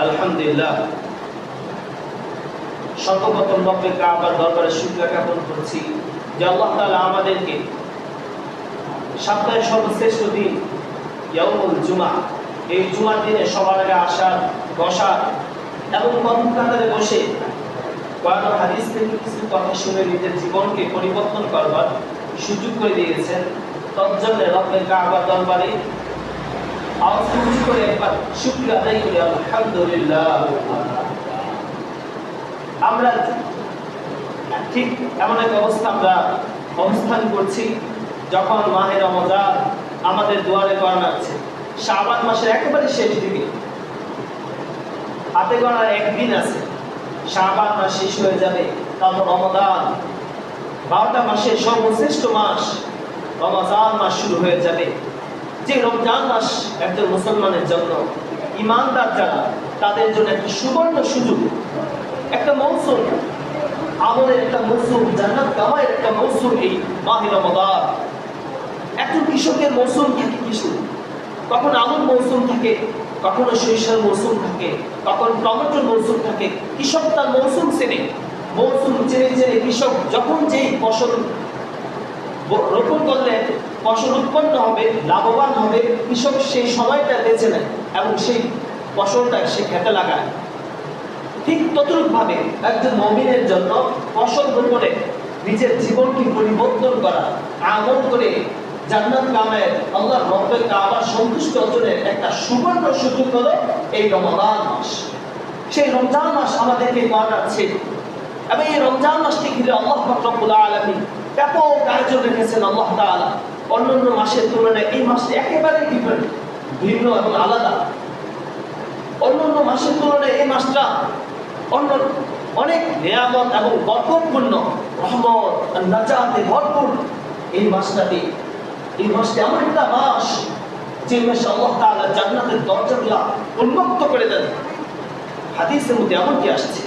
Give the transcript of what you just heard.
আলহামদুলিল্লাহ, সর্বপ্রথম রব্বে কাবার দরবারে শুকরিয়া জ্ঞাপন করছি যে আল্লাহ তাআলা আমাদেরকে সপ্তাহের সর্বশ্রেষ্ঠ দিন ইয়াউমুল জুমা, এই জুমার দিনে সবার আগে আসার, বসার এবং কর্মকাণ্ডে বসে কোরআন ও হাদিস থেকে কিছু কথা শুনে নিজের জীবনকে পরিবর্তন করবার সুযোগ করে দিয়েছেন। তজ্জন্য রব্বে কাবার দরবারে আওয়াজ উঁচু করে একবার শুকরিয়া আদায় করি আলহামদুলিল্লাহ। আমরা ঠিক এমন এক অবস্থা আমরা অবস্থান করছি যখন মাহে রমজান আমাদের দুয়ারে করা আছে। শাবান মাসের একেবারে শেষ দিকে, হাতে গোনার একদিন আছে, শাবান মাস শেষ হয়ে যাবে, তারপর রমজান, 12টা মাসের সর্বশ্রেষ্ঠ মাস রমজান মাস শুরু হয়ে যাবে। যে রমজান মাস একজন মুসলমানের জন্য, ইমানদার যারা, তাদের জন্য একটা সুবর্ণ সুযোগ, একটা মৌসুম, আমলের একটা মৌসুম, জান্নাত কামাইয়ের একটা মৌসুম। এই মাহে রমজান একজন কৃষকের মৌসুম থাকে, কখন আমন মৌসুম থাকে, কখনো সরিষার মৌসুম থাকে, কখন টমেটোর মৌসুম থাকে। কৃষক তার মৌসুম চেনে, মৌসুম চেনে চেনে কৃষক যখন যেই ফসল রোপণ করলে ফসল উৎপন্ন হবে, লাভবান হবে, কৃষক সেই সময়টা বেছে নেয় এবং সেই ফসলটা সে খেতে লাগায়। ঠিক ততরূপভাবে একজন মুমিনের জন্য ফসল রোপণে নিজের জীবনকে পরিবর্তন করা, আমল করে জান্নাত কামায়ের, আল্লাহ রব্বে কাবার সন্তুষ্টি অর্জনের একটা সুবর্ণ সুযোগ হলো এই রমজান মাস। সেই রমজান মাস আমাদেরকে পাঠাচ্ছে এবং এই রমজান মাসকে ঘিরে আল্লাহ রব্বুল আলামিন ব্যাপক আয়োজন রেখেছেন। আল্লাহ তাআলা অন্যান্য মাসের তুলনায় এই মাসটি একেবারে ভিন্ন এবং আলাদা। অন্যান্য মাসের তুলনায় এই মাসটা অন্য অনেক নিয়ামত এবং বরকতপূর্ণ, রহমত আর নাজাতে ভরপুর এই মাসটাতে। এই মাসটি এমন একটা মাস যে মাসে আল্লাহ তাআলা জান্নাতের দরজাগুলো উন্মুক্ত করে দেন। হাদিসের মধ্যে এমনটি আসছে